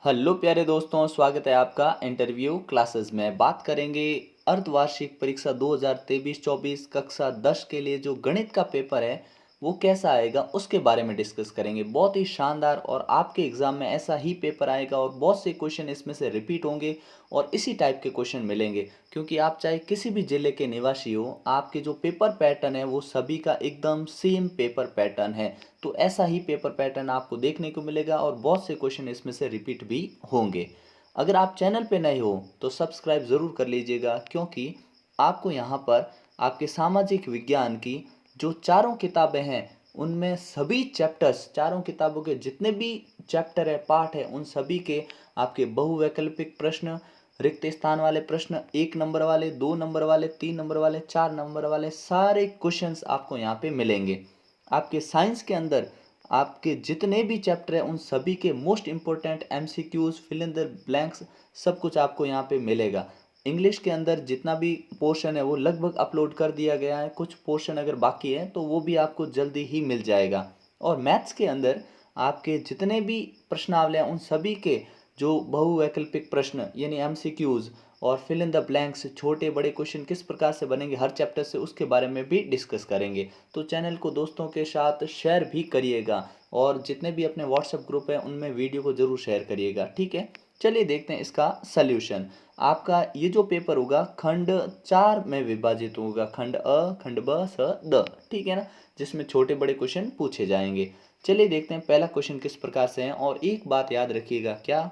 Hello प्यारे दोस्तों, स्वागत है आपका इंटरव्यू क्लासेस में। बात करेंगे अर्धवार्षिक परीक्षा 2023-24 कक्षा 10 के लिए जो गणित का पेपर है वो कैसा आएगा उसके बारे में डिस्कस करेंगे। बहुत ही शानदार और आपके एग्जाम में ऐसा ही पेपर आएगा और बहुत से क्वेश्चन इसमें से रिपीट होंगे और इसी टाइप के क्वेश्चन मिलेंगे, क्योंकि आप चाहे किसी भी जिले के निवासी हो, आपके जो पेपर पैटर्न है वो सभी का एकदम सेम पेपर पैटर्न है। तो ऐसा ही पेपर पैटर्न आपको देखने को मिलेगा और बहुत से क्वेश्चन इसमें से रिपीट भी होंगे। अगर आप चैनल पे नए हो तो सब्सक्राइब ज़रूर कर लीजिएगा, क्योंकि आपको यहाँ पर आपके सामाजिक विज्ञान की जो चारों किताबें हैं उनमें सभी चैप्टर्स, चारों किताबों के जितने भी चैप्टर है, पार्ट है, उन सभी के आपके बहुवैकल्पिक प्रश्न, रिक्त स्थान वाले प्रश्न, 1 नंबर वाले, 2 नंबर वाले, 3 नंबर वाले, 4 नंबर वाले, सारे क्वेश्चंस आपको यहाँ पे मिलेंगे। आपके साइंस के अंदर आपके जितने भी चैप्टर हैं उन सभी के most important MCQs, fill in the blanks, सब कुछ आपको यहाँ पे मिलेगा। इंग्लिश के अंदर जितना भी पोर्शन है वो लगभग अपलोड कर दिया गया है, कुछ पोर्शन अगर बाकी है तो वो भी आपको जल्दी ही मिल जाएगा। और मैथ्स के अंदर आपके जितने भी प्रश्नावली हैं उन सभी के जो बहुवैकल्पिक प्रश्न यानी एमसीक्यूज और फिल इन द ब्लैंक्स, छोटे बड़े क्वेश्चन किस प्रकार से बनेंगे हर चैप्टर से, उसके बारे में भी डिस्कस करेंगे। तो चैनल को दोस्तों के साथ शेयर भी करिएगा और जितने भी अपने व्हाट्सएप ग्रुप है उनमें वीडियो को जरूर शेयर करिएगा, ठीक है। चलिए देखते हैं इसका सल्यूशन। आपका ये जो पेपर होगा खंड 4 में विभाजित होगा, खंड अ, खंड ब, स, द, ठीक है ना, जिसमें छोटे बड़े क्वेश्चन पूछे जाएंगे। चलिए देखते हैं पहला क्वेश्चन किस प्रकार से है। और एक बात याद रखिएगा, क्या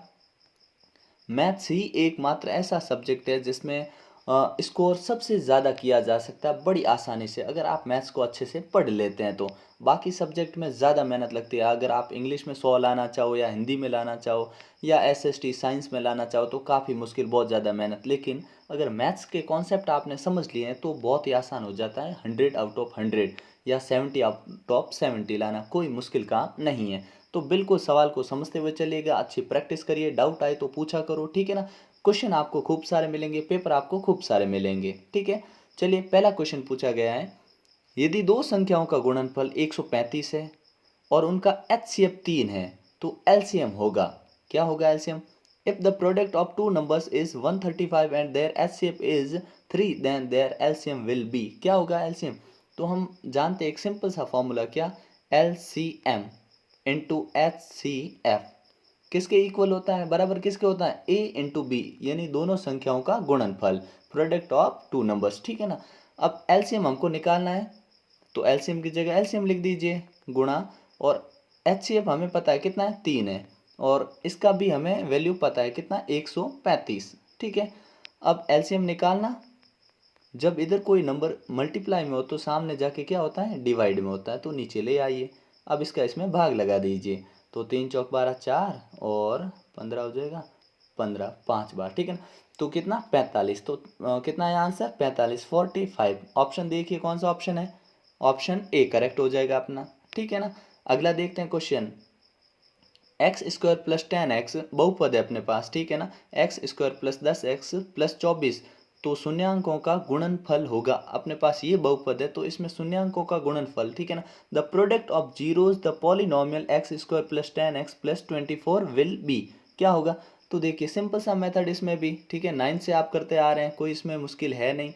मैथ्स ही एकमात्र ऐसा सब्जेक्ट है जिसमें स्कोर सबसे ज़्यादा किया जा सकता है बड़ी आसानी से, अगर आप मैथ्स को अच्छे से पढ़ लेते हैं तो। बाकी सब्जेक्ट में ज़्यादा मेहनत लगती है, अगर आप इंग्लिश में 100 लाना चाहो या हिंदी में लाना चाहो या एसएसटी साइंस में लाना चाहो तो काफ़ी मुश्किल, बहुत ज़्यादा मेहनत। लेकिन अगर मैथ्स के कॉन्सेप्ट आपने समझ लिए हैं तो बहुत ही आसान हो जाता है। 100 आउट ऑफ 100 या 70 आउट ऑफ 70 लाना कोई मुश्किल काम नहीं है। तो बिल्कुल सवाल को समझते हुए चलिएगा, अच्छी प्रैक्टिस करिए, डाउट आए तो पूछा करो, ठीक है ना। क्वेश्चन आपको खूब सारे मिलेंगे, पेपर आपको खूब सारे मिलेंगे, ठीक है। चलिए पहला क्वेश्चन पूछा गया है, यदि दो संख्याओं का गुणनफल 135 है और उनका एचसीएफ 3 है तो एलसीएम होगा। क्या होगा LCM? If the product of two numbers is 135 and their HCF is 3 then their LCM will be. क्या होगा एलसीएम? तो हम जानते हैं एक सिंपल सा फॉर्मूला, क्या? LCM into H C F किसके इक्वल होता है, बराबर किसके होता है? ए इंटू बी, यानी दोनों संख्याओं का गुणनफल, प्रोडक्ट ऑफ टू नंबर्स, ठीक है ना। अब एलसीएम हमको निकालना है तो एलसीएम की जगह एलसीएम लिख दीजिए, गुणा, और एचसीएफ हमें पता है कितना है, 3 है, और इसका भी हमें वैल्यू पता है कितना, 135, ठीक है। अब एलसीएम निकालना, जब इधर कोई नंबर मल्टीप्लाई में हो तो सामने जाके क्या होता है, डिवाइड में होता है, तो नीचे ले आइए। अब इसका इसमें भाग लगा दीजिए, तो 3 चौक 12 4 और 15 हो जाएगा, 15 5 बार, ठीक है ना। तो कितना, 45, तो कितना है आंसर, 45, 45। ऑप्शन देखिए कौन सा ऑप्शन है, ऑप्शन ए करेक्ट हो जाएगा अपना, ठीक है ना। अगला देखते हैं question, x square plus 10x बहुपद है अपने पास, ठीक है ना। X square plus 10x plus 24, तो शून्यांकों का गुणनफल होगा। अपने पास ये बहुपद है तो इसमें शून्यांकों का गुणनफल, ठीक है ना। The product of zeros the polynomial x square plus 10x plus 24 will be. क्या होगा? तो देखिए सिंपल सा मेथड इसमें भी, ठीक है, 9 से आप करते आ रहे हैं, कोई इसमें मुश्किल है नहीं।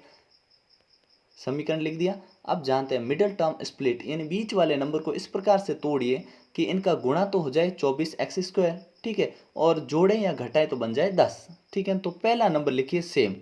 समीकरण लिख दिया। अब जानते हैं मिडिल टर्म स्प्लिट, यानी बीच वाले नंबर को इस प्रकार से तोड़िए कि इनका गुणा तो हो जाए 24x², ठीक है, और जोड़े या घटाए तो बन जाए 10, ठीक है। तो पहला नंबर लिखिए सेम,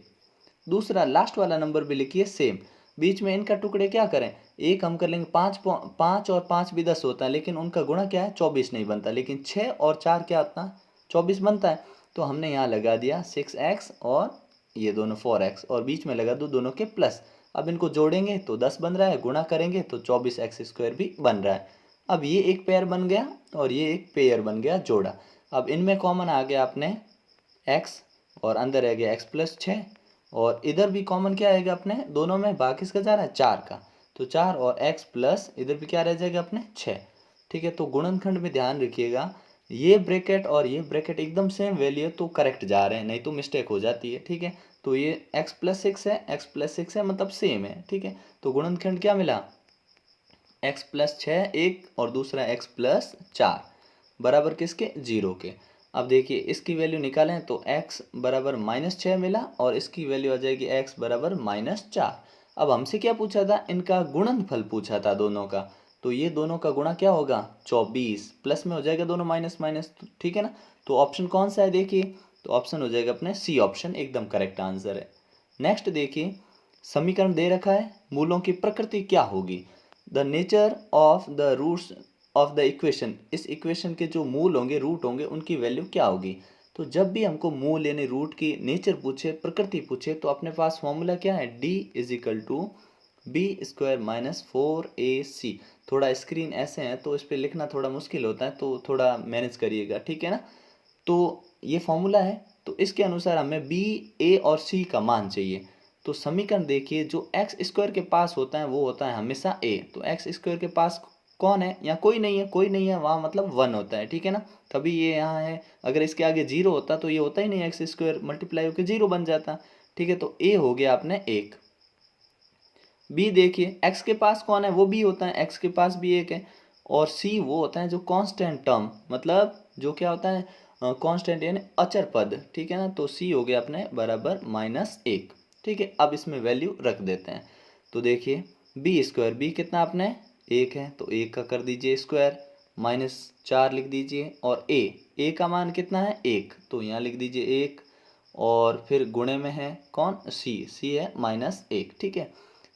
दूसरा लास्ट वाला नंबर भी लिखिए सेम, बीच में इनका टुकड़े क्या करें, एक हम कर लेंगे, 5 और 5 भी 10 होता है, लेकिन उनका गुणा क्या है, 24 नहीं बनता, लेकिन 6 और 4 क्या होता है, 24 बनता है। तो हमने यहाँ लगा दिया 6x और ये दोनों 4x, और बीच में लगा दो दोनों के प्लस। अब इनको जोड़ेंगे तो 10 बन रहा है, गुणा करेंगे तो 24x² भी बन रहा है। अब ये एक पेयर बन गया और ये एक पेयर बन गया जोड़ा। अब इनमें कॉमन आ गया अपने x, और अंदर रह गया x प्लस 6, और इधर भी कॉमन क्या आएगा अपने दोनों में, भाग किसका जा रहा है, 4 का, तो 4 और x प्लस इधर भी क्या रह जाएगा अपने 6, ठीक है। तो गुणनखंड में ध्यान रखिएगा, ये ब्रैकेट और ये ब्रैकेट एकदम सेम वैल्यू है तो करेक्ट जा रहे हैं, नहीं तो मिस्टेक हो जाती है, ठीक है। तो ये x प्लस 6 है, x प्लस 6 है, मतलब सेम है, ठीक है। तो गुणनखंड क्या मिला, x प्लस 6 एक और दूसरा x प्लस 4, बराबर किसके, 0 के। अब देखिए इसकी वैल्यू निकालें तो x बराबर -6 मिला और इसकी वैल्यू आ जाएगी x बराबर -4। अब हमसे क्या पूछा था, इनका गुणनफल पूछा था दोनों का, तो ये दोनों का गुणा क्या होगा 24, प्लस में हो जाएगा दोनों माइनस माइनस, ठीक है ना। तो ऑप्शन कौन सा है देखिए, तो ऑप्शन हो जाएगा अपने सी ऑप्शन, एकदम करेक्ट आंसर है। नेक्स्ट देखिए, समीकरण दे रखा है, मूलों की प्रकृति क्या होगी, the nature of the roots of the equation, इस इक्वेशन के जो मूल होंगे, रूट होंगे, उनकी वैल्यू क्या होगी। तो जब भी हमको मूल यानी रूट की नेचर पूछे, प्रकृति पूछे, तो अपने पास फॉर्मूला क्या है, D is equal to b² minus 4ac। थोड़ा स्क्रीन ऐसे है तो इस पर लिखना थोड़ा मुश्किल होता है, तो थोड़ा मैनेज करिएगा, ठीक है ना। तो ये फॉर्मूला है, तो इसके अनुसार हमें बी, ए और सी का मान चाहिए। तो समीकरण देखिए, जो एक्स स्क्वायर के पास होता है वो होता है हमेशा ए, तो एक्स स्क्वायर के पास कौन है, यहाँ कोई नहीं है, कोई नहीं है वहाँ मतलब 1 होता है, ठीक है ना। तभी ये यहाँ है, अगर इसके आगे 0 होता तो ये होता ही नहीं, एक्स स्क्वायर मल्टीप्लाई होकर 0 बन जाता, ठीक है। तो ए हो गया आपने 1। बी देखिए, एक्स के पास कौन है, वो बी होता है, एक्स के पास भी 1 है। और सी वो होता है जो कांस्टेंट टर्म, मतलब जो क्या होता है कांस्टेंट यानी अचर पद, ठीक है ना। तो सी हो गया अपने बराबर -1, ठीक है। अब इसमें वैल्यू रख देते हैं, तो देखिए b², बी कितना आपने 1 है, तो 1 का कर दीजिए स्क्वायर, -4 लिख दीजिए, और ए का मान कितना है 1, तो यहाँ लिख दीजिए 1, और फिर गुणे में है कौन, सी है -1, ठीक है।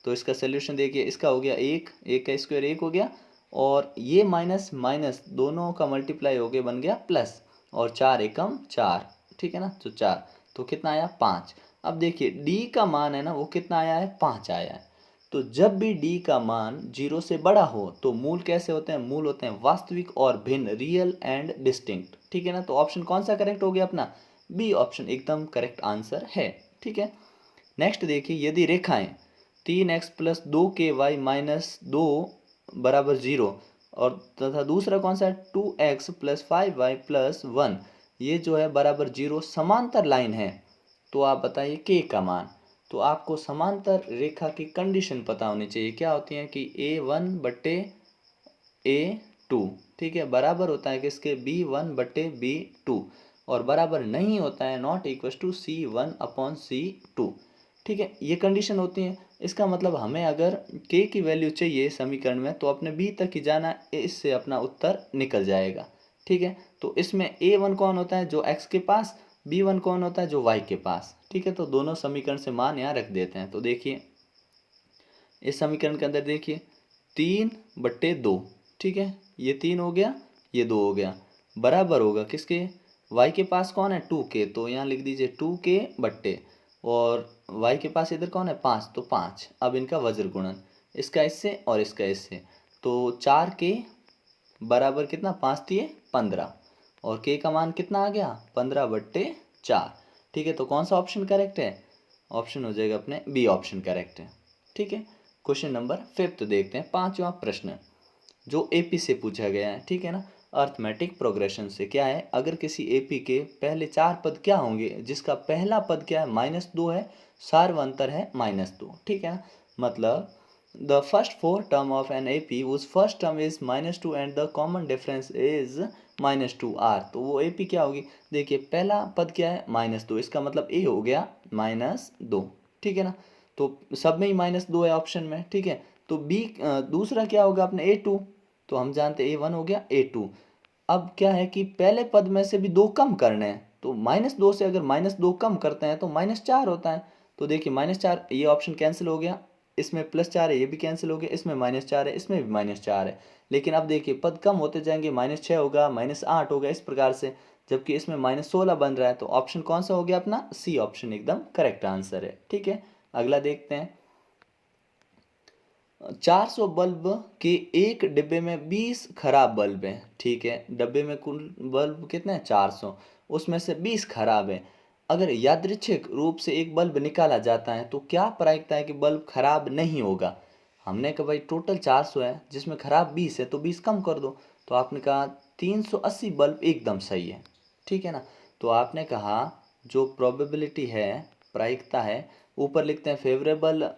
तो इसका सोल्यूशन देखिए, इसका हो गया 1, 1 का स्क्वायर 1 हो गया, और ये माइनस माइनस दोनों का मल्टीप्लाई हो गया, बन गया प्लस, और 4 एकम 4, ठीक है ना, तो 4, तो कितना आया 5। अब देखिए d का मान है ना, वो कितना आया है 5 आया है। तो जब भी d का मान 0 से बड़ा हो तो मूल कैसे होते हैं, मूल होते हैं वास्तविक और भिन्न, रियल एंड डिस्टिंक्ट, ठीक है ना। तो ऑप्शन कौन सा करेक्ट हो गया अपना, बी ऑप्शन एकदम करेक्ट आंसर है, ठीक है। नेक्स्ट देखिए, यदि रेखाएं 3x प्लस 2ky माइनस 2 बराबर 0, और तथा दूसरा कौन सा है 2x प्लस 5y प्लस 1, ये जो है बराबर 0 समांतर लाइन है, तो आप बताइए k का मान। तो आपको समांतर रेखा की कंडीशन पता होनी चाहिए, क्या होती है कि a1/a2, ठीक है, बराबर होता है किसके, b1/b2, और बराबर नहीं होता है, नॉट इक्वल टू c1/c2, ठीक है। ये कंडीशन होती है, इसका मतलब हमें अगर k की वैल्यू चाहिए समीकरण में, तो अपने b तक ही जाना, इससे अपना उत्तर निकल जाएगा, ठीक है। तो इसमें a1 कौन होता है, जो x के पास, b1 कौन होता है, जो y के पास, ठीक है। तो दोनों समीकरण से मान यहाँ रख देते हैं, तो देखिए इस समीकरण के अंदर देखिए 3/2, ठीक है, ये 3 हो गया, ये 2 हो गया, बराबर होगा किसके, y के पास कौन है 2k, तो यहाँ लिख दीजिए 2k बट्टे, और y के पास इधर कौन है 5, तो 5। अब इनका वज्र गुणन, इसका इससे और इसका इससे, तो 4k बराबर कितना, 5×3 = 15, और k का मान कितना आ गया 15/4, ठीक है। तो कौन सा ऑप्शन करेक्ट है, ऑप्शन हो जाएगा अपने बी ऑप्शन करेक्ट है, ठीक है। क्वेश्चन नंबर 5 देखते हैं, 5वां प्रश्न जो एपी से पूछा गया है, ठीक है ना, अर्थमेटिक प्रोग्रेशन से। क्या है, अगर किसी एपी के पहले 4 पद क्या होंगे, जिसका पहला पद क्या है -2 है, सार्वंतर है -2, ठीक है ना। मतलब the first 4 term of an AP whose first term is -2 and the common difference is -2r, तो वो एपी क्या होगी, देखिए पहला पद क्या है -2, इसका मतलब ए हो गया -2, ठीक है ना। तो सब में ही -2 है ऑप्शन में, ठीक है। तो बी दूसरा क्या होगा अपने A2, तो हम जानते हैं A1 हो गया A2। अब क्या है कि पहले पद में से भी 2 कम करने हैं, तो -2 से अगर -2 कम करते हैं तो -4 होता है, तो देखिए -4, ये ऑप्शन कैंसिल हो गया, इसमें +4 है, ये भी कैंसिल हो गया, इसमें -4 है, इसमें भी -4 है। लेकिन अब देखिए पद कम होते जाएंगे, -6 होगा, -8 होगा, इस प्रकार से, जबकि इसमें -16 बन रहा है, तो ऑप्शन कौन सा हो गया अपना, सी ऑप्शन एकदम करेक्ट आंसर है, ठीक है। अगला देखते हैं, 400 बल्ब के एक डिब्बे में 20 खराब बल्ब हैं, ठीक है। डब्बे में कुल बल्ब कितने हैं 400, उसमें से 20 खराब हैं। अगर यादृच्छिक रूप से एक बल्ब निकाला जाता है तो क्या प्रायिकता है कि बल्ब खराब नहीं होगा। हमने कहा भाई टोटल 400 है, जिसमें खराब 20 है, तो 20 कम कर दो, तो आपने कहा 380 बल्ब एकदम सही है, ठीक है ना। तो आपने कहा जो प्रोबेबिलिटी है, प्रायिकता है, ऊपर लिखते हैं फेवरेबल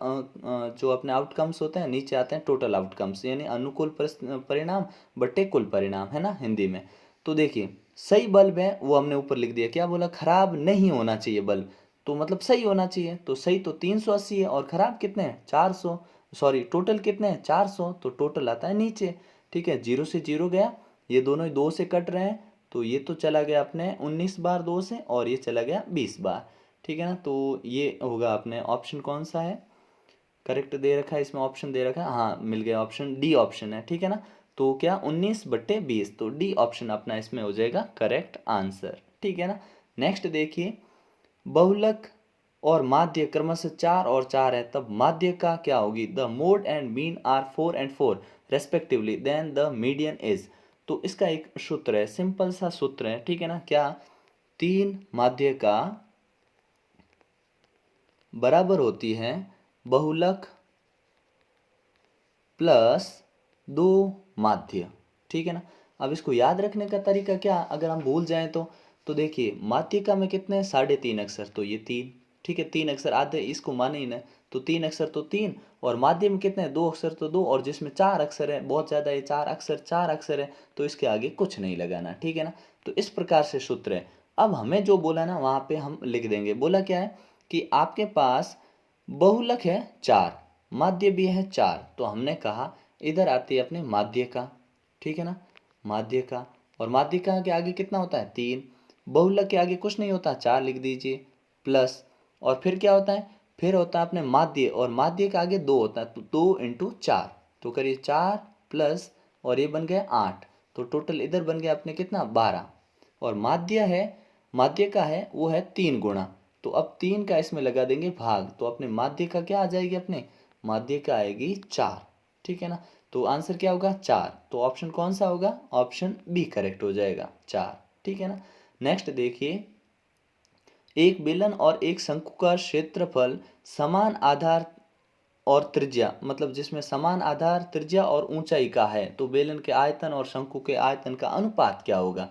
जो अपने आउटकम्स होते हैं, नीचे आते हैं टोटल आउटकम्स, यानी अनुकूल परिणाम बटे कुल परिणाम, है ना हिंदी में। तो देखिए सही बल्ब है वो हमने ऊपर लिख दिया, क्या बोला, खराब नहीं होना चाहिए बल्ब, तो मतलब सही होना चाहिए, तो सही तो 380 है और खराब कितने हैं 400, सॉरी टोटल कितने हैं 400, तो टोटल आता है नीचे। ठीक है, जीरो से जीरो गया, ये दोनों ही दो से कट रहे हैं, तो ये तो चला गया अपने 19 बार दो से और ये चला गया 20 बार। ठीक है ना, तो ये होगा अपने ऑप्शन कौन सा है करेक्ट दे रखा है इसमें, ऑप्शन दे रखा है, हाँ मिल गया, ऑप्शन डी ऑप्शन है। ठीक है ना, तो क्या 19/20, तो डी ऑप्शन अपना इसमें हो जाएगा करेक्ट आंसर। ठीक है ना, नेक्स्ट देखिए, बहुलक और माध्य क्रमशः 4 और 4 है, तब माध्य का क्या होगी, the mode and mean are 4 and 4 respectively, then the median is. तो इसका एक सूत्र है, सिंपल सा सूत्र है। ठीक है ना, क्या, तीन माध्य का बराबर होती है बहुलक प्लस दो माध्य। ठीक है ना, अब इसको याद रखने का तरीका क्या, अगर हम भूल जाएं तो देखिए माध्यिका में कितने हैं 3.5 अक्षर, तो ये तीन। ठीक है, तीन अक्षर आधे इसको माने ही ना, तो तीन अक्षर तो तीन, और माध्य में कितने हैं दो अक्षर तो दो, और जिसमें चार अक्षर है बहुत ज़्यादा है, चार अक्षर है, तो इसके आगे कुछ नहीं लगाना। ठीक है ना, तो इस प्रकार से सूत्र है। अब हमें जो बोला ना वहाँ पे हम लिख देंगे, बोला क्या है कि आपके पास बहुलक है चार, माध्य भी है चार, तो हमने कहा इधर आती है अपने माध्य का। ठीक है ना, माध्य का, और माध्य का के आगे कितना होता है तीन, बहुलक के आगे कुछ नहीं होता चार लिख दीजिए, प्लस, और फिर क्या होता है, फिर होता है अपने माध्य, और माध्य के आगे दो होता है, तो दो इंटू चार, तो करिए चार प्लस, और ये बन गया आठ, तो टोटल इधर बन गया अपने कितना 12, और माध्य है, माध्य का है वो है तीन गुणा, तो अब तीन का इसमें लगा देंगे भाग, तो अपने माध्य का क्या आ जाएगी, अपने माध्य का आएगी चार। ठीक है ना, तो आंसर क्या होगा चार, तो ऑप्शन कौन सा होगा, ऑप्शन बी करेक्ट हो जाएगा चार। ठीक है ना, नेक्स्ट देखिए, एक बेलन और एक शंकु का क्षेत्रफल समान आधार और त्रिज्या, मतलब जिसमें समान आधार त्रिज्या और ऊंचाई का है, तो बेलन के आयतन और शंकु के आयतन का अनुपात क्या होगा।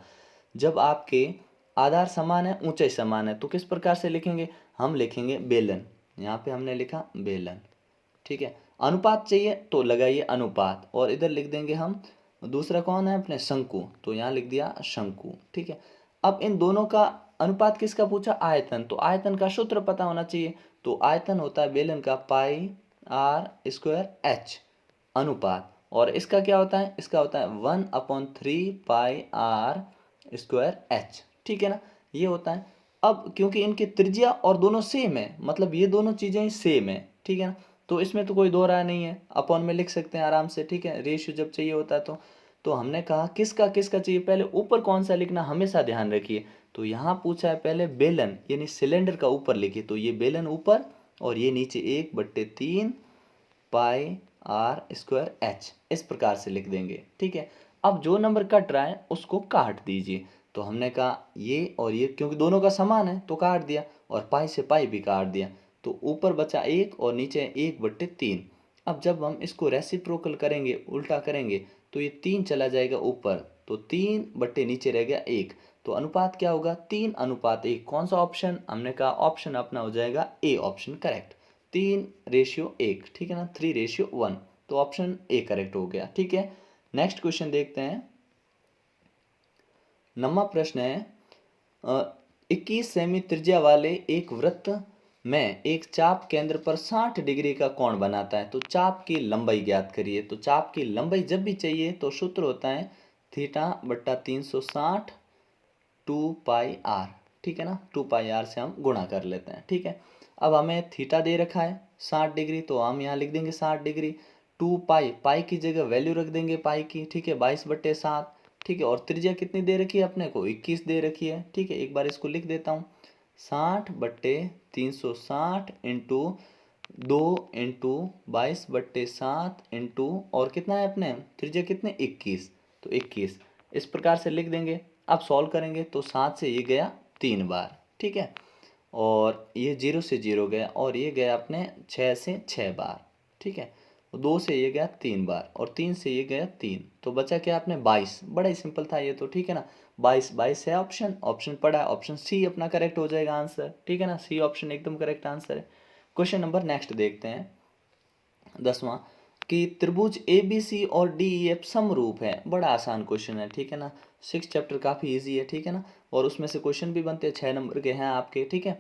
जब आपके आधार समान है ऊंचाई समान है तो किस प्रकार से लिखेंगे, हम लिखेंगे बेलन, यहाँ पे हमने लिखा बेलन। ठीक है, अनुपात चाहिए तो लगाइए अनुपात, और इधर लिख देंगे हम दूसरा कौन है अपने शंकु, तो यहाँ लिख दिया शंकु। ठीक है, अब इन दोनों का अनुपात किसका पूछा, आयतन, तो आयतन का सूत्र पता होना चाहिए, तो आयतन होता है बेलन का पाई आर स्क्वायर एच अनुपात, और इसका क्या होता है, इसका होता है 1/3 पाई आर स्क्वायर एच। ठीक है ना, ये होता है। अब क्योंकि इनकी त्रिज्या और दोनों सेम है, मतलब ये दोनों चीज़ें सेम है, ठीक है ना, तो इसमें तो कोई दो राय नहीं है, अपॉन में लिख सकते हैं आराम से। ठीक है, रेशियो जब चाहिए होता है तो हमने कहा किसका किसका चाहिए, पहले ऊपर कौन सा लिखना हमेशा ध्यान रखिए, तो यहाँ पूछा है पहले बेलन यानी सिलेंडर का ऊपर लिखिए, तो ये बेलन ऊपर और ये नीचे 1/3 पाई आर स्क्वायर एच, इस प्रकार से लिख देंगे। ठीक है, अब जो नंबर कट रहा है उसको काट दीजिए, तो हमने कहा ये और ये क्योंकि दोनों का समान है तो काट दिया, और पाई से पाई भी काट दिया, तो ऊपर बचा एक और नीचे 1/3। अब जब हम इसको रेसिप्रोकल करेंगे उल्टा करेंगे तो ये तीन चला जाएगा ऊपर, तो तीन बट्टे नीचे रह गया एक, तो अनुपात क्या होगा 3:1। कौन सा ऑप्शन, हमने कहा ऑप्शन अपना हो जाएगा ए ऑप्शन करेक्ट, 3:1। ठीक है ना, 3:1, तो ऑप्शन ए करेक्ट हो गया। ठीक है, नेक्स्ट क्वेश्चन देखते हैं। नवा प्रश्न है, 21 सेमी त्रिज्या वाले एक वृत्त में एक चाप केंद्र पर 60 डिग्री का कोण बनाता है, तो चाप की लंबाई ज्ञात करिए। तो चाप की लंबाई जब भी चाहिए तो सूत्र होता है θ/360 2πr। ठीक है ना, 2πr से हम गुणा कर लेते हैं। ठीक है, अब हमें थीटा दे रखा है 60 डिग्री, तो हम यहाँ लिख देंगे 60 डिग्री, 2π, पाई की जगह वैल्यू रख देंगे पाई की। ठीक है, 22/7। ठीक है, और त्रिज्या कितनी दे रखी है अपने को 21 दे रखी है। ठीक है, एक बार इसको लिख देता हूँ, 60/360 इंटू 2 इंटू 22/7 इंटू और कितना है अपने त्रिज्या कितने 21, तो 21 इस प्रकार से लिख देंगे। अब सॉल्व करेंगे तो 7 से ये गया 3 बार। ठीक है, और ये 0 से 0 गया, और ये गया अपने 6 से 6 बार। ठीक है, 2 से ये गया 3 बार, और 3 से ये गया 3, तो बचा क्या आपने 22। बड़ा ही सिंपल था ये तो। ठीक है ना, 22 है ऑप्शन, ऑप्शन पड़ा है, ऑप्शन सी अपना करेक्ट हो जाएगा आंसर। ठीक है ना, सी ऑप्शन एकदम करेक्ट आंसर है। क्वेश्चन नंबर नेक्स्ट देखते हैं 10वां, कि त्रिभुज ए बी सी और डी ई एफ समरूप है। बड़ा आसान क्वेश्चन है। ठीक है ना, 6 चैप्टर काफ़ी इजी है, ठीक है ना, और उसमें से क्वेश्चन भी बनते हैं, 6 नंबर के हैं आपके, ठीक है।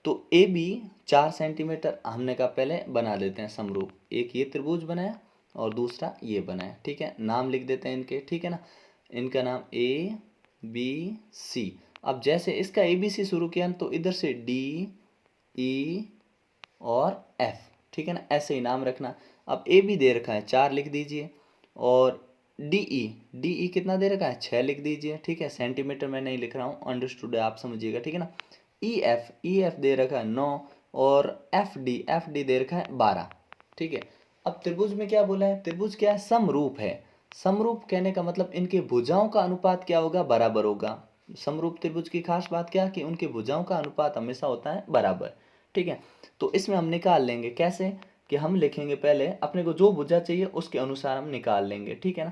तो ए बी 4 सेंटीमीटर हमने कहा पहले बना देते हैं समरूप। एक ये त्रिभुज बनाया और दूसरा ये बनाया, ठीक है। नाम लिख देते हैं इनके, ठीक है ना, इनका नाम ए बी सी। अब जैसे इसका ए बी सी शुरू किया तो इधर से डी ई और एफ, ठीक है ना, ऐसे ही नाम रखना। अब ए बी दे रखा है 4 लिख दीजिए, और डी ई कितना दे रखा है 6 लिख दीजिए, ठीक है। सेंटीमीटर मैं नहीं लिख रहा हूँ, अंडरस्टूड है, आप समझिएगा, ठीक है ना। ई एफ दे रखा है 9, और एफ डी दे रखा है 12, ठीक है। अब त्रिभुज में क्या बोला है, त्रिभुज क्या है, समरूप है। समरूप कहने का मतलब इनके भुजाओं का अनुपात क्या होगा, बराबर होगा। समरूप त्रिभुज की खास बात क्या कि उनके भुजाओं का अनुपात हमेशा होता है बराबर, ठीक है। तो इसमें हम निकाल लेंगे कैसे, कि हम लिखेंगे पहले अपने को जो भुजा चाहिए उसके अनुसार हम निकाल लेंगे, ठीक है ना।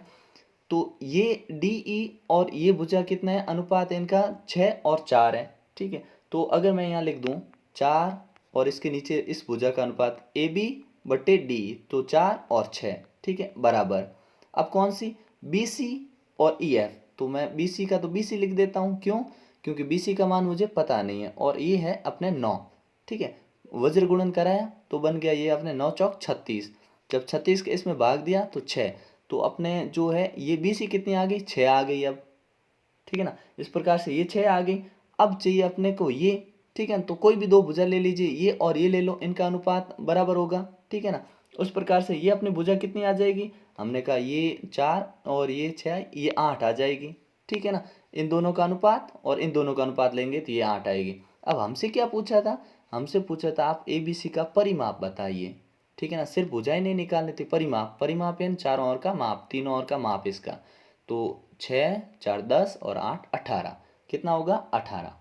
तो ये डी ई और ये भुजा कितना है, अनुपात इनका 6 और 4 है, ठीक है। तो अगर मैं यहाँ लिख दूँ 4 और इसके नीचे इस भुजा का अनुपात ए बी बटे डी, तो 4 और 6, ठीक है, बराबर। अब कौन सी, बी सी और ई एफ, तो मैं बी सी का तो बी सी लिख देता हूँ, क्यों, क्योंकि बी सी का मान मुझे पता नहीं है, और ये है अपने 9, ठीक है। वज्र गुणन कराया तो बन गया ये अपने 9 चौक 36, जब 36 के इसमें भाग दिया तो 6, तो अपने जो है ये बी सी कितनी आ गई, 6 आ गई अब, ठीक है ना। इस प्रकार से ये 6 आ गई। अब चाहिए अपने को ये, ठीक है, तो कोई भी दो भुजा ले लीजिए, ये और ये ले लो, इनका अनुपात बराबर होगा, ठीक है ना। उस प्रकार से ये अपनी भुजा कितनी आ जाएगी, हमने कहा ये 4 और ये 6, ये 8 आ जाएगी, ठीक है ना। इन दोनों का अनुपात और इन दोनों का अनुपात लेंगे तो ये 8 आएगी। अब हमसे क्या पूछा था, हमसे पूछा था आप ए बी सी का परिमाप बताइए, ठीक है ना। सिर्फ भुजाएं नहीं निकालनी थी, परिमाप, परिमाप यानी चारों ओर का माप, तीनों ओर का माप इसका। तो 6 4 10 और 8 18, कितना होगा 18।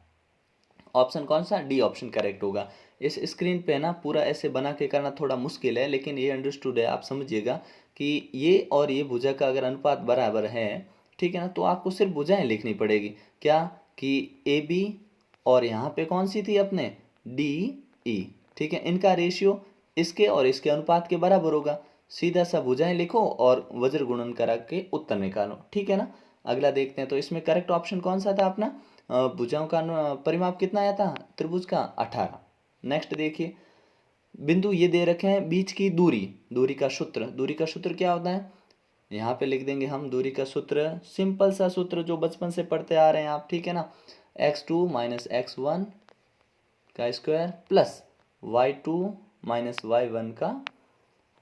ऑप्शन कौन सा, डी ऑप्शन करेक्ट होगा। इस स्क्रीन पे ना पूरा ऐसे बना के करना थोड़ा मुश्किल है, लेकिन ये अंडरस्टूड है, आप समझिएगा कि ये और ये भुजा का अगर अनुपात बराबर है, ठीक है ना, तो आपको सिर्फ भुजाएं लिखनी पड़ेगी, क्या कि ए बी और यहाँ पे कौन सी थी अपने डी ई, ठीक है, इनका रेशियो इसके और इसके अनुपात के बराबर होगा। सीधा सा भुजाएं लिखो और वज्र गुणन करा के उत्तर निकालो, ठीक है ना। अगला देखते हैं, तो इसमें करेक्ट ऑप्शन कौन सा था अपना, भुजाओं का परिमाप कितना आया था त्रिभुज का 18। नेक्स्ट देखिए, बिंदु ये दे रखे हैं, बीच की दूरी, दूरी का सूत्र क्या होता है, यहाँ पे लिख देंगे हम दूरी का सूत्र, सिंपल सा सूत्र जो बचपन से पढ़ते आ रहे हैं आप, ठीक है ना, x2 माइनस x1 का square plus y2 minus y1 का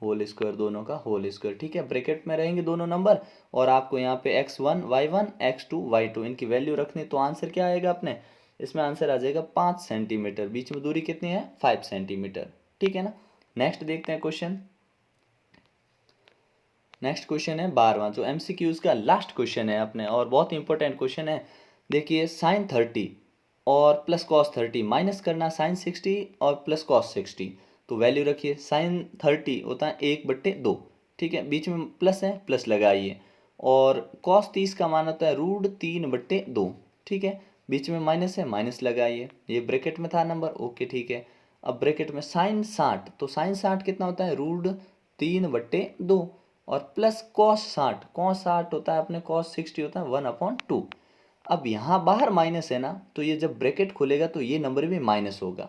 होल स्क्वायर, दोनों का होल स्क्वायर, ठीक है। ब्रैकेट में रहेंगे दोनों नंबर, और आपको यहाँ पे x1 y1 x2 y2 इनकी वैल्यू रखनी, तो आंसर क्या आएगा अपने, इसमें आंसर आ जाएगा 5 सेंटीमीटर, बीच में दूरी कितनी है 5 सेंटीमीटर, ठीक है ना। नेक्स्ट देखते हैं क्वेश्चन, नेक्स्ट क्वेश्चन है 12वां, जो एमसीक्यूज का लास्ट क्वेश्चन है अपने, और बहुत इंपॉर्टेंट क्वेश्चन है। देखिए साइन 30 और प्लस कॉस 30 माइनस करना साइन 60 और प्लस कॉस 60, तो वैल्यू रखिए, साइन 30 होता है 1/2, ठीक है, बीच में प्लस है प्लस लगाइए, और कॉस 30 का मान होता है √3/2, ठीक है, बीच में माइनस है माइनस लगाइए, ये ब्रैकेट में था नंबर, ओके ठीक है। अब ब्रैकेट में साइन 60, तो साइन 60 कितना होता है √3/2, और प्लस कॉस 60 होता है अपने, कॉस 60 होता है 1/2। अब यहाँ बाहर माइनस है ना, तो ये जब ब्रैकेट खुलेगा तो ये नंबर भी माइनस होगा,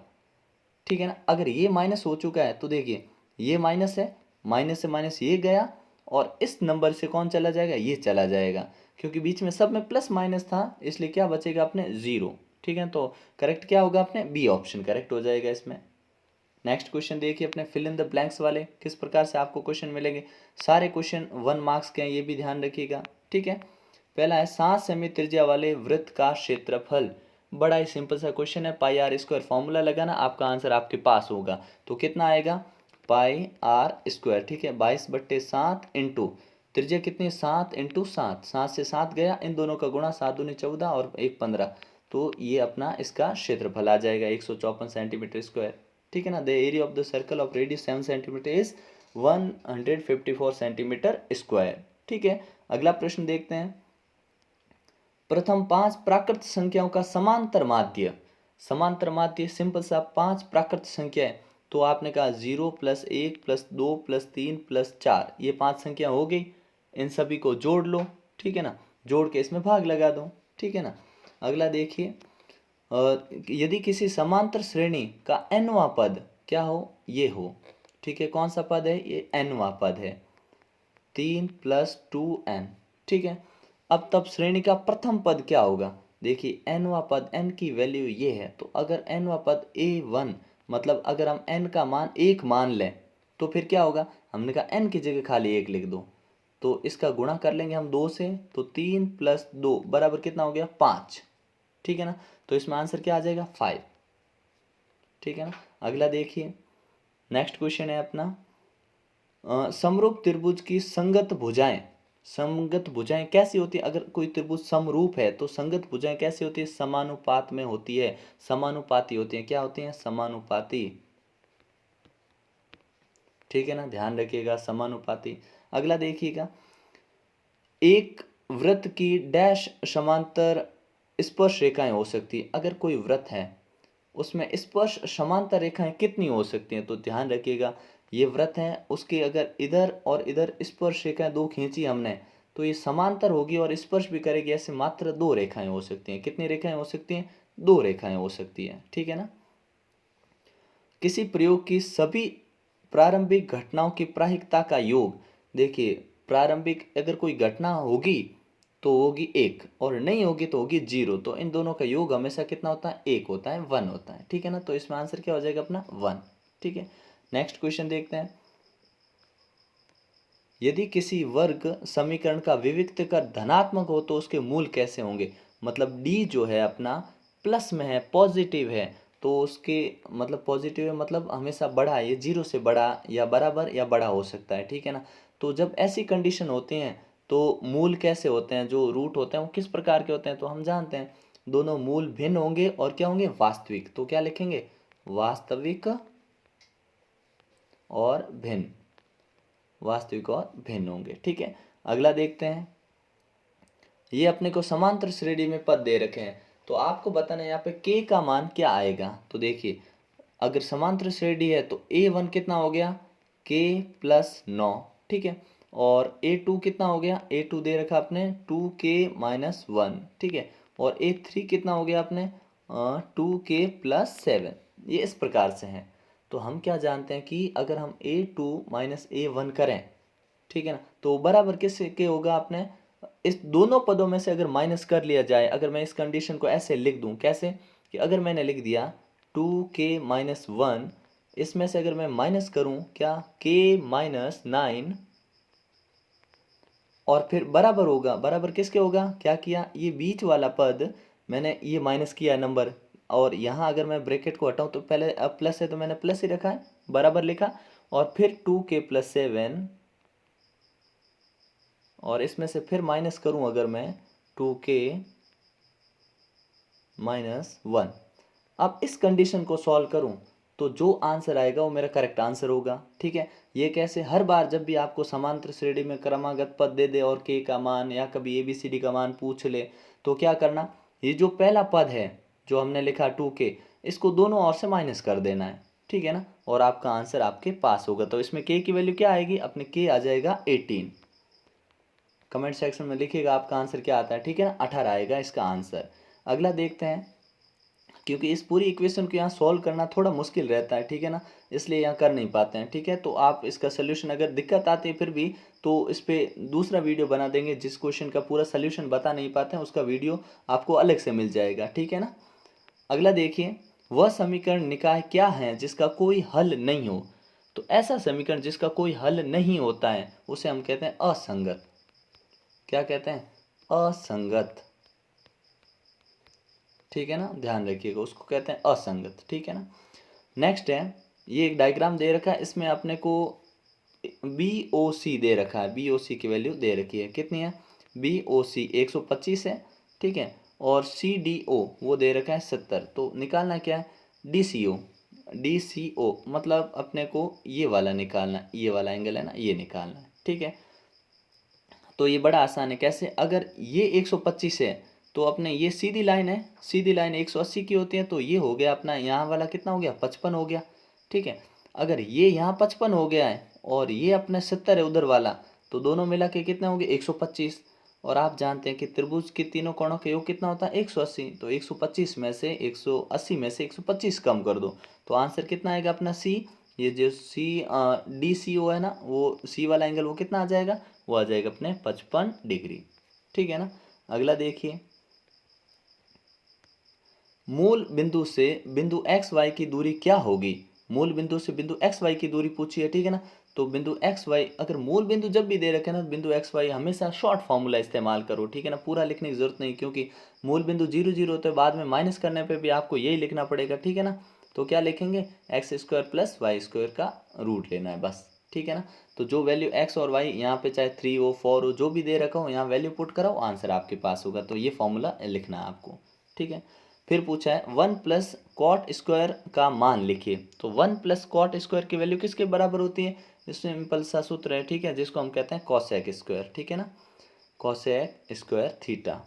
ठीक है ना। अगर ये माइनस हो चुका है तो देखिए ये माइनस है, माइनस से माइनस ये गया, और इस नंबर से कौन चला जाएगा, ये चला जाएगा, क्योंकि बीच में सब में प्लस माइनस था, इसलिए क्या बचेगा अपने 0, ठीक है। तो करेक्ट क्या होगा अपने, बी ऑप्शन करेक्ट हो जाएगा इसमें। नेक्स्ट क्वेश्चन देखिए अपने, फिल इन द ब्लैंक्स वाले, किस प्रकार से आपको क्वेश्चन मिलेंगे, सारे क्वेश्चन 1 मार्क्स के हैं, ये भी ध्यान रखिएगा, ठीक है। पहला है 7 सेमी त्रिज्या वाले वृत्त का क्षेत्रफल, बड़ा ही सिंपल सा क्वेश्चन है, पाई आर स्क्वायर फॉर्मूला लगाना, आपका आंसर आपके पास होगा, तो कितना आएगा पाई आर स्क्वायर, ठीक है, 22/7 इंटू त्रिज्या कितनी 7 इंटू 7, 7 से 7 गया, इन दोनों का गुणा, 7 दूनी 14 और 1 15, तो ये अपना इसका क्षेत्रफल आ जाएगा 154 सेंटीमीटर स्क्वायर, ठीक है ना। The area of the circle of radius 7 centimetre is 154 centimetre square, ठीक है। अगला प्रश्न देखते हैं, प्रथम 5 प्राकृत संख्याओं का समांतर माध्य, समांतर माध्य सिंपल सा 5 प्राकृत संख्या है, तो आपने कहा 0 + 1 + 2 + 3 + 4, ये 5 संख्या हो गई, इन सभी को जोड़ लो, ठीक है ना। जोड़ के इसमें भाग लगा दो, ठीक है ना। अगला देखिए, यदि किसी समांतर श्रेणी का nवां पद क्या हो, ये हो, ठीक है। कौन सा पद है ये, nवां पद है, 3 + 2n, ठीक है। अब तब श्रेणी का प्रथम पद क्या होगा, देखिए nवां पद, n की वैल्यू ये है, तो अगर nवां पद a1, मतलब अगर हम n का मान 1 मान लें तो फिर क्या होगा, हमने कहा n की जगह खाली 1 लिख दो, तो इसका गुणा कर लेंगे हम 2 से, तो 3 + 2 बराबर कितना हो गया, 5, ठीक है ना। तो इसमें आंसर क्या आ जाएगा, 5, ठीक है ना। अगला देखिए, नेक्स्ट क्वेश्चन है अपना, समरूप त्रिभुज की संगत भुजाएं कैसी होती है। अगर कोई त्रिभुज समरूप है तो संगत भुजाएं कैसी होती है, समानुपात में होती है, समानुपाती होती है। क्या होती है, समानुपाती, ठीक है ना, ध्यान रखिएगा, समानुपाती। अगला देखिएगा, एक वृत्त की डैश समांतर स्पर्श रेखाएं हो सकती है। अगर कोई वृत्त है उसमें स्पर्श समांतर रेखाएं कितनी हो सकती हैं, तो ध्यान रखिएगा, ये वृत्त है, उसके अगर इधर और इधर स्पर्श रेखाएं 2 खींची हमने तो ये समांतर होगी और स्पर्श भी करेगी, ऐसे मात्र 2 रेखाएं हो सकती हैं। कितनी रेखाएं हो सकती हैं, 2 रेखाएं हो सकती हैं, ठीक है ना। किसी प्रयोग की सभी प्रारंभिक घटनाओं की प्रायिकता का योग, देखिए प्रारंभिक अगर कोई घटना होगी तो होगी 1 और नहीं होगी तो होगी 0, तो इन दोनों का योग हमेशा कितना होता है, 1 होता है, 1 होता है, ठीक है ना। तो इसमें आंसर क्या हो जाएगा अपना, 1, ठीक है। नेक्स्ट क्वेश्चन देखते हैं, यदि किसी वर्ग समीकरण का विविक्त कर धनात्मक हो तो उसके मूल कैसे होंगे, मतलब डी जो है अपना प्लस में है, पॉजिटिव है, तो उसके मतलब पॉजिटिव है मतलब हमेशा बड़ा है, ये 0 से बड़ा या बराबर या बड़ा हो सकता है, ठीक है ना। तो जब ऐसी कंडीशन होती हैं तो मूल कैसे होते हैं, जो रूट होते हैं वो किस प्रकार के होते हैं, तो हम जानते हैं दोनों मूल भिन्न होंगे और क्या होंगे, वास्तविक। तो क्या लिखेंगे, वास्तविक और भिन्न, वास्तविक और भिन्न होंगे, ठीक है। अगला देखते हैं, ये अपने को समांतर श्रेणी में पद दे रखे हैं, तो आपको बताना है यहाँ पे k का मान क्या आएगा। तो देखिए अगर समांतर श्रेणी है तो a1 कितना हो गया, k + 9, ठीक है। और a2 कितना हो गया, a2 दे रखा आपने 2k - 1, ठीक है। और a3 कितना हो गया आपने 2k + 7, ये इस प्रकार से हैं। तो हम क्या जानते हैं कि अगर हम a2 - a1 करें, ठीक है ना, तो बराबर किससे के होगा, आपने इस दोनों पदों में से अगर माइनस कर लिया जाए, अगर मैं इस कंडीशन को ऐसे लिख दूं, कैसे कि अगर मैंने लिख दिया 2k - 1, इसमें से अगर मैं माइनस करूं क्या, k - 9, और फिर बराबर होगा, बराबर किसके होगा, क्या किया, ये बीच वाला पद मैंने ये माइनस किया है नंबर, और यहाँ अगर मैं ब्रैकेट को हटाऊं तो पहले अब प्लस है तो मैंने प्लस ही रखा है, बराबर लिखा, और फिर 2k + 7, और इसमें से फिर माइनस करूं अगर मैं 2k - 1, अब इस कंडीशन को सॉल्व करूं तो जो आंसर आएगा वो मेरा करेक्ट आंसर होगा, ठीक है। ये कैसे, हर बार जब भी आपको समांतर श्रेणी में क्रमागत पद दे दे और k का मान या कभी ABCD का मान पूछ ले तो क्या करना, ये जो पहला पद है जो हमने लिखा 2k, इसको दोनों ओर से माइनस कर देना है, ठीक है ना, और आपका आंसर आपके पास होगा। तो इसमें k की वैल्यू क्या आएगी, अपने k आ जाएगा 18, कमेंट सेक्शन में लिखिएगा आपका आंसर क्या आता है, ठीक है ना, 18 आएगा इसका आंसर। अगला देखते हैं, क्योंकि इस पूरी इक्वेशन को यहाँ सॉल्व करना थोड़ा मुश्किल रहता है, ठीक है ना, इसलिए यहाँ कर नहीं पाते हैं, ठीक है। तो आप इसका सोल्यूशन अगर दिक्कत आती है फिर भी तो इस पर दूसरा वीडियो बना देंगे, जिस क्वेश्चन का पूरा सोल्यूशन बता नहीं पाते हैं उसका वीडियो आपको अलग से मिल जाएगा, ठीक है ना। अगला देखिए, वह समीकरण निकाय क्या है जिसका कोई हल नहीं हो, तो ऐसा समीकरण जिसका कोई हल नहीं होता है उसे हम कहते हैं असंगत। क्या कहते हैं, असंगत, ठीक है ना, ध्यान रखिएगा, उसको कहते हैं असंगत, ठीक है ना। नेक्स्ट है, ये एक डायग्राम दे रखा है, इसमें अपने को BOC दे रखा है, BOC की वैल्यू दे रखी है, कितनी है, BOC 125 है, ठीक है। और CDO वो दे रखा है 70, तो निकालना क्या है, DCO मतलब अपने को ये वाला निकालना, ये वाला एंगल है ना, ये निकालना है, ठीक है। तो ये बड़ा आसान है, कैसे, अगर ये 125 है तो अपने ये सीधी लाइन है, सीधी लाइन 180 की होती है, तो ये हो गया अपना यहाँ वाला कितना हो गया, 55 हो गया, ठीक है। अगर ये यहाँ 55 हो गया है और ये अपने 70 है उधर वाला, तो दोनों मिला के कितने हो गए 125, और आप जानते हैं कि त्रिभुज के तीनों कोणों का योग कितना होता है 180, तो 125 में से 180 में से 125 कम कर दो तो आंसर कितना आएगा अपना सी। ये जो सी डी सी ओ है ना, वो सी वाला एंगल वो कितना आ जाएगा, वो आ जाएगा अपने 55 डिग्री। ठीक है ना। अगला देखिए, मूल बिंदु से बिंदु एक्स वाई की दूरी क्या होगी। मूल बिंदु से बिंदु एक्स वाई की दूरी पूछी है, ठीक है ना। तो बिंदु एक्स वाई, अगर मूल बिंदु जब भी दे रखे ना, बिंदु एक्स वाई हमेशा शॉर्ट फॉर्मूला इस्तेमाल करो, ठीक है ना। पूरा लिखने की जरूरत नहीं, क्योंकि मूल बिंदु 0 0 होते हैं, बाद में माइनस करने पे भी आपको यही लिखना पड़ेगा, ठीक है ना। तो क्या लिखेंगे, x square plus y square का रूट लेना है बस, ठीक है ना। तो जो वैल्यू एक्स और वाई यहाँ पे चाहे 3 हो 4 हो जो भी दे रखा हो, यहाँ वैल्यू पुट कराओ, आंसर आपके पास होगा। तो ये फॉर्मूला लिखना है आपको, ठीक है। फिर पूछा है 1 प्लस कॉट स्क्वायर का मान लिखिए। तो 1 प्लस कॉट स्क्वायर की वैल्यू किसके बराबर होती है, सिंपल सा सूत्र है, ठीक है, जिसको हम कहते हैं कॉसेक स्क्वायर, ठीक है ना। Cosec square theta,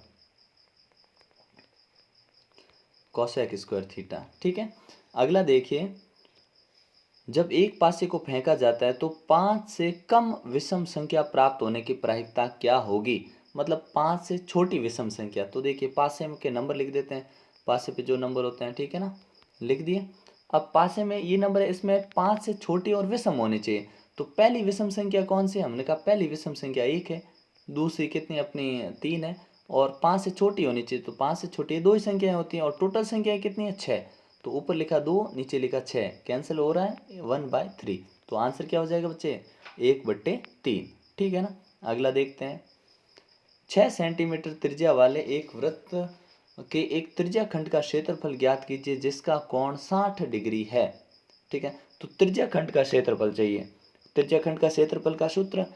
cosec square theta, ठीक है। अगला देखिए, जब एक पासे को फेंका जाता है तो 5 से कम विषम संख्या प्राप्त होने की प्रायिकता क्या होगी। मतलब 5 से छोटी विषम संख्या। तो देखिए पासे के नंबर लिख देते हैं, पासे पे जो नंबर होते हैं, ठीक है ना, लिख दिए। अब पासे में ये नंबर है, इसमें 5 से छोटी और विषम होनी चाहिए। तो पहली विषम संख्या कौन सी है, हमने कहा पहली विषम संख्या 1 है, दूसरी कितनी अपनी 3 है, और 5 से छोटी होनी चाहिए। तो 5 से छोटी 2 ही संख्याएं होती हैं, और टोटल संख्या कितनी है 6। तो ऊपर लिखा 2, नीचे लिखा 6, कैंसिल हो रहा है 1/3। तो आंसर क्या हो जाएगा बच्चे, 1/3, ठीक है ना। अगला देखते हैं, 6 सेंटीमीटर त्रिज्या वाले एक वृत्त के एक त्रिज्या खंड का क्षेत्रफल ज्ञात कीजिए जिसका कोण 60 डिग्री है। ठीक है, तो त्रिज्या खंड का क्षेत्रफल चाहिए। त्रिज्या खंड का क्षेत्रफल का सूत्र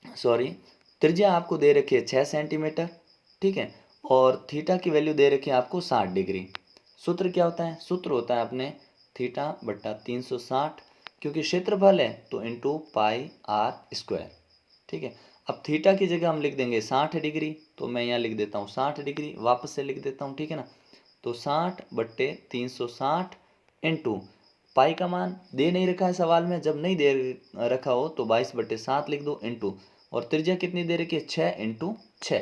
सॉरी, त्रिज्या आपको दे रखी है 6 सेंटीमीटर, ठीक है, और थीटा की वैल्यू दे रखी है आपको 60 डिग्री। सूत्र क्या होता है, सूत्र होता है अपने थीटा बट्टा 360, क्योंकि क्षेत्रफल है तो इंटू पाई आर स्क्वायर, ठीक है। अब थीटा की जगह हम लिख देंगे 60 डिग्री, तो मैं यहाँ लिख देता हूँ 60 डिग्री, वापस से लिख देता हूँ, ठीक है ना। तो 60/360 इंटू पाई का मान दे नहीं रखा है सवाल में, जब नहीं दे रखा हो तो 22/7 लिख दो इंटू, और त्रिज्या कितनी दे रखी है 6 × 6,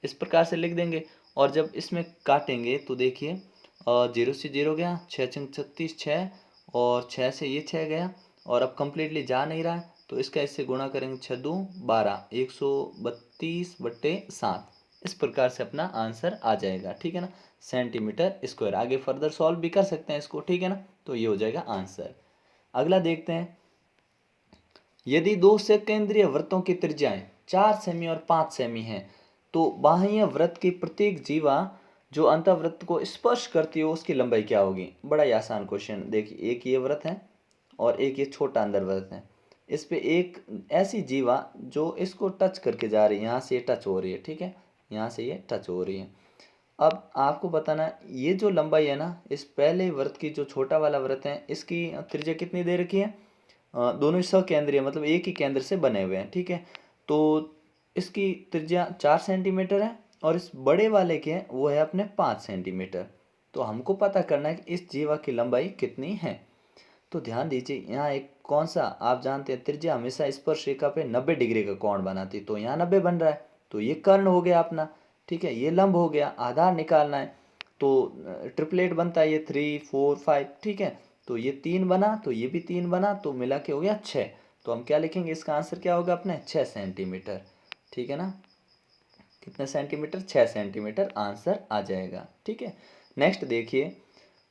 इस प्रकार से लिख देंगे। और जब इसमें काटेंगे तो देखिए 0 से 0 गया, 6×36 6, और 6 से ये 6 गया, और अब कंप्लीटली जा नहीं रहा है, तो इसका इससे गुणा करेंगे 6 2 12, 132/7, इस प्रकार से अपना आंसर आ जाएगा, ठीक है ना, सेंटीमीटर स्क्वायर। आगे फर्दर सॉल्व भी कर सकते हैं इसको, ठीक है ना। तो ये हो जाएगा आंसर। अगला देखते हैं, यदि दो सेकेंद्रीय वृत्तों की त्रिज्याएं 4 सेमी और 5 सेमी हैं, तो बाह्य वृत्त की प्रत्येक जीवा जो अंतःवृत्त को स्पर्श करती हो उसकी लंबाई क्या होगी। बड़ा ही आसान क्वेश्चन। देखिए एक ये वृत्त है और एक ये छोटा अंदर वृत्त है, इस पे एक ऐसी जीवा जो इसको टच करके जा रही है, यहाँ से ये टच हो रही है, ठीक है, यहाँ से ये टच हो रही है। अब आपको बताना ये जो लंबाई है ना, इस पहले वृत्त की जो छोटा वाला वृत्त है इसकी त्रिज्या कितनी दे रखी है, दोनों ही सकेंद्रीय मतलब एक ही केंद्र से बने हुए हैं, ठीक है। तो इसकी त्रिज्या 4 सेंटीमीटर है, और इस बड़े वाले के वो है अपने 5 सेंटीमीटर। तो हमको पता करना है कि इस जीवा की लंबाई कितनी है। तो ध्यान दीजिए यहाँ एक कौन सा, आप जानते हैं त्रिज्या हमेशा स्पर्श रेखा पे 90 डिग्री का कोण बनाती है, तो यहाँ 90 बन रहा है, तो ये कर्ण हो गया अपना, ठीक है, ये लंब हो गया, आधार निकालना है, तो ट्रिपलेट बनता है ये 3 4 5, ठीक है। तो ये 3 बना, तो ये भी 3 बना, तो मिला के हो गया 6। तो हम क्या लिखेंगे, इसका आंसर क्या होगा अपने 6 सेंटीमीटर, ठीक है ना। कितने सेंटीमीटर, 6 सेंटीमीटर आंसर आ जाएगा, ठीक है। नेक्स्ट देखिए,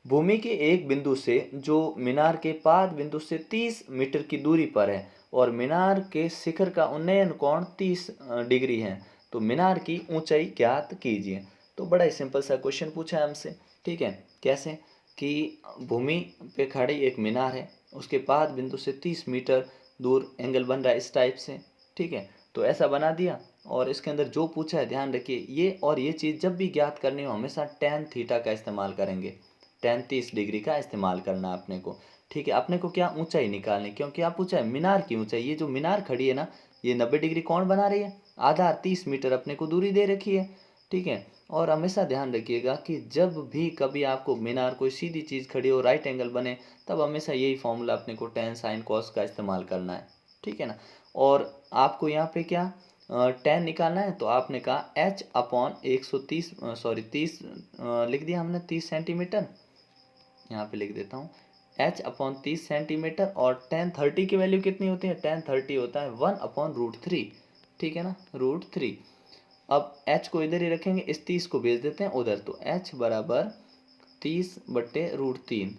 भूमि के एक बिंदु से जो मीनार के पाद बिंदु से 30 मीटर की दूरी पर है, और मीनार के शिखर का उन्नयन कोण 30 डिग्री है, तो मीनार की ऊंचाई ज्ञात कीजिए। तो बड़ा ही सिंपल सा क्वेश्चन पूछा है हमसे, ठीक है। कैसे कि भूमि पे खड़ी एक मीनार है, उसके पाद बिंदु से 30 मीटर दूर एंगल बन रहा है इस टाइप से, ठीक है। तो ऐसा बना दिया, और इसके अंदर जो पूछा है ध्यान रखिए, ये और ये चीज़ जब भी ज्ञात करनी हो हमेशा tan थीटा का इस्तेमाल करेंगे, tan 30 डिग्री का इस्तेमाल करना है अपने को, ठीक है। अपने को क्या ऊंचाई निकालनी, क्योंकि आप पूछा है मीनार की ऊंचाई, ये जो मीनार खड़ी है ना, ये 90 डिग्री कौन बना रही है, आधार 30 मीटर अपने को दूरी दे रखी है, ठीक है। और हमेशा ध्यान रखिएगा कि जब भी कभी आपको मीनार कोई सीधी चीज़ खड़ी हो, राइट एंगल बने, तब हमेशा यही फॉर्मूला अपने को tan sin cos का इस्तेमाल करना है, ठीक है ना। और आपको यहाँ पे क्या 10 निकालना है तो आपने कहा h अपॉन 130 30 लिख दिया हमने 30 सेंटीमीटर, यहाँ पे लिख देता हूँ h अपॉन 30 सेंटीमीटर। और tan 30 की वैल्यू कितनी होती है, tan 30 होता है 1 अपॉन √3, ठीक है ना, √3। अब h को इधर ही रखेंगे, इस 30 को भेज देते हैं उधर, तो h बराबर 30/√3,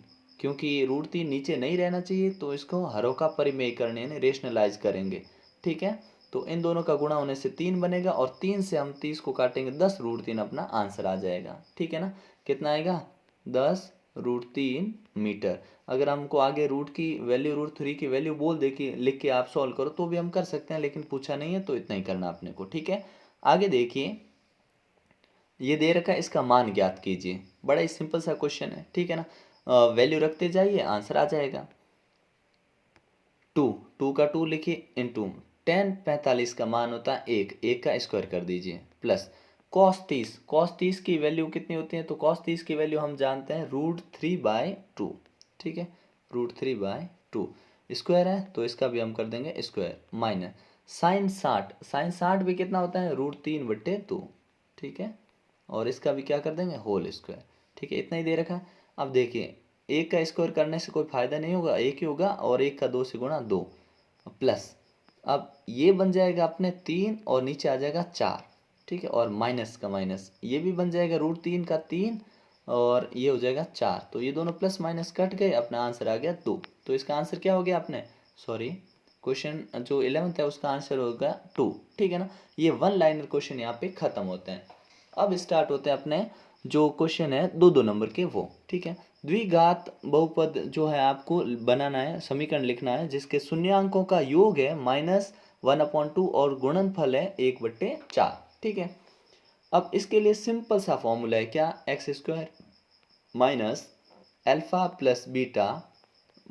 क्योंकि √3 नीचे नहीं रहना चाहिए तो इसको हरों का परिमेय करने यानी रेशनलाइज करेंगे, ठीक है। तो इन दोनों का गुणा होने से 3 बनेगा और 3 से हम 30 को काटेंगे 10√3, अपना आंसर आ जाएगा, ठीक है ना। कितना आएगा, 10√3 मीटर। अगर हमको आगे रूट की वैल्यू √3 की वैल्यू बोल दे कि लिख के आप सॉल्व करो तो भी हम कर सकते हैं, लेकिन पूछा नहीं है तो इतना ही करना अपने को, ठीक है। आगे देखिए, ये दे रखा है, इसका मान ज्ञात कीजिए। बड़ा ही सिंपल सा क्वेश्चन है, ठीक है ना। वैल्यू रखते जाइए, आंसर आ जाएगा। 2 का 2 लिखिए इंटू tan 45 का मान होता है 1 का स्क्वायर कर दीजिए, प्लस cos 30 की वैल्यू कितनी होती है, तो cos 30 की वैल्यू हम जानते हैं √3/2, ठीक है, √3/2 स्क्वायर है तो इसका भी हम कर देंगे स्क्वायर, माइनस sin 60 भी कितना होता है, √3/2, ठीक है, और इसका भी क्या कर देंगे, होल स्क्वायर, ठीक है। इतना ही दे रखा है। अब देखिए, 1 का स्क्वायर करने से कोई फायदा नहीं होगा, 1 ही होगा, और 1 का 2 से गुणा 2, प्लस अब ये बन जाएगा अपने 3 और नीचे आ जाएगा 4, ठीक है, और माइनस का माइनस ये भी बन जाएगा √3 का 3 और ये हो जाएगा 4, तो ये दोनों प्लस माइनस कट गए, अपना आंसर आ गया 2। तो इसका आंसर क्या हो गया, अपने सॉरी क्वेश्चन जो 11th है उसका आंसर होगा 2, ठीक है ना। ये वन लाइनर क्वेश्चन यहाँ पे खत्म होते हैं। अब स्टार्ट होते हैं अपने जो क्वेश्चन है 2 नंबर के, वो ठीक है। द्विघात बहुपद जो है आपको बनाना है, समीकरण लिखना है जिसके शून्यांकों का योग है -1/2 और गुणनफल है 1/4, ठीक है। अब इसके लिए सिंपल सा फॉर्मूला है क्या, x² minus alpha plus beta,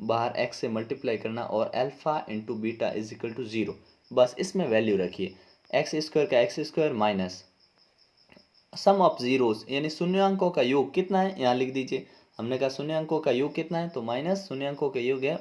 बाहर x से मल्टीप्लाई करना, और alpha into beta is equal to 0। बस इसमें वैल्यू रखिए, x² का x² minus sum of zeros यानी शून्यांकों का योग कितना है, यहाँ लिख दीजिए। हमने कहा शून्यांकों का योग कितना है, तो माइनस शून्यांकों का योग है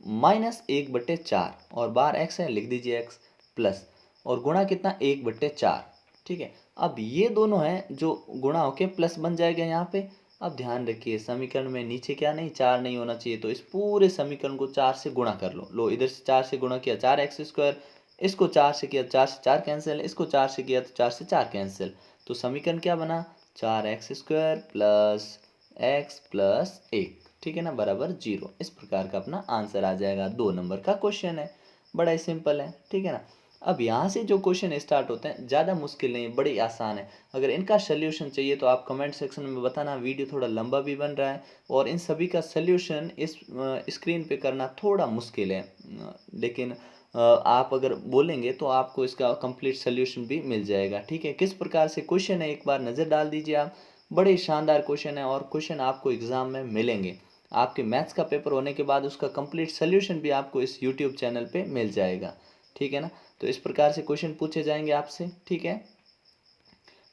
-1/4 और बाहर x है, लिख दीजिए x, प्लस और गुणा कितना 1/4, ठीक है। अब ये दोनों हैं जो गुणा होके प्लस बन जाएगा यहाँ पे। अब ध्यान रखिए, समीकरण में नीचे क्या नहीं, 4 नहीं होना चाहिए, तो इस पूरे समीकरण को 4 से गुणा कर लो। इधर से 4 से गुणा किया 4x², इसको 4 से किया 4 से 4 कैंसिल, इसको 4 से किया तो 4 से 4 कैंसिल, तो समीकरण क्या बना, 4x² प्लस x प्लस 1, ठीक है ना, बराबर 0। इस प्रकार का अपना आंसर आ जाएगा। 2 नंबर का क्वेश्चन है, बड़ा ही सिंपल है, ठीक है ना। अब यहाँ से जो क्वेश्चन स्टार्ट होते हैं ज़्यादा मुश्किल नहीं, बड़ी आसान है। अगर इनका सोल्यूशन चाहिए तो आप कमेंट सेक्शन में बताना, वीडियो थोड़ा लंबा भी बन रहा है और इन सभी का सोल्यूशन इस स्क्रीन पे करना थोड़ा मुश्किल है, लेकिन आप अगर बोलेंगे तो आपको इसका कंप्लीट सोल्यूशन भी मिल जाएगा, ठीक है। किस प्रकार से क्वेश्चन है एक बार नज़र डाल दीजिए आप, बड़े शानदार क्वेश्चन है और क्वेश्चन आपको एग्जाम में मिलेंगे। आपके मैथ्स का पेपर होने के बाद उसका कंप्लीट सोल्यूशन भी आपको इस यूट्यूब चैनल पे मिल जाएगा, ठीक है ना। तो इस प्रकार से क्वेश्चन पूछे जाएंगे आपसे, ठीक है।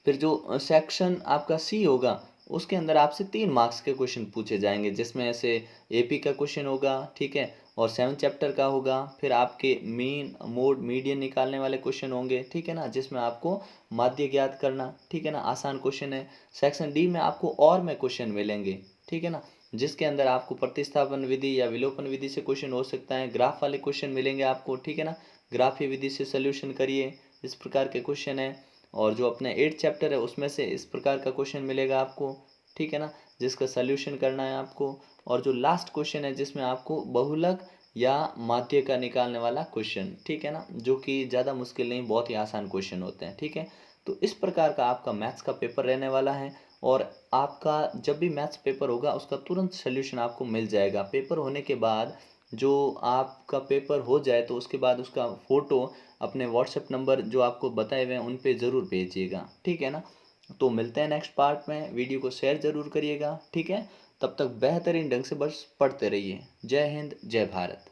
फिर जो सेक्शन आपका सी होगा उसके अंदर आपसे 3 मार्क्स के क्वेश्चन पूछे जाएंगे, जिसमें से एपी का क्वेश्चन होगा, ठीक है, और 7 चैप्टर का होगा। फिर आपके मीन मोड मीडियन निकालने वाले क्वेश्चन होंगे, ठीक है ना, जिसमें आपको माध्य ज्ञात करना, ठीक है ना, आसान क्वेश्चन है। सेक्शन डी में आपको और में क्वेश्चन मिलेंगे, ठीक है ना, जिसके अंदर आपको प्रतिस्थापन विधि या विलोपन विधि से क्वेश्चन हो सकता है। ग्राफ वाले क्वेश्चन मिलेंगे आपको, ठीक है ना, ग्राफीय विधि से सोल्यूशन करिए, इस प्रकार के क्वेश्चन है। और जो अपने 8 चैप्टर है उसमें से इस प्रकार का क्वेश्चन मिलेगा आपको, ठीक है ना, जिसका सल्यूशन करना है आपको। और जो लास्ट क्वेश्चन है जिसमें आपको बहुलक या माध्य का निकालने वाला क्वेश्चन, ठीक है ना, जो कि ज़्यादा मुश्किल नहीं, बहुत ही आसान क्वेश्चन होते हैं, ठीक है। तो इस प्रकार का आपका मैथ्स का पेपर रहने वाला है और आपका जब भी मैथ्स पेपर होगा उसका तुरंत सल्यूशन आपको मिल जाएगा। पेपर होने के बाद जो आपका पेपर हो जाए तो उसके बाद उसका फ़ोटो अपने व्हाट्सएप नंबर जो आपको बताए हुए हैं उन पे ज़रूर भेजिएगा, ठीक है ना। तो मिलते हैं नेक्स्ट पार्ट में, वीडियो को शेयर ज़रूर करिएगा, ठीक है। तब तक बेहतरीन ढंग से बस पढ़ते रहिए। जय हिंद, जय भारत।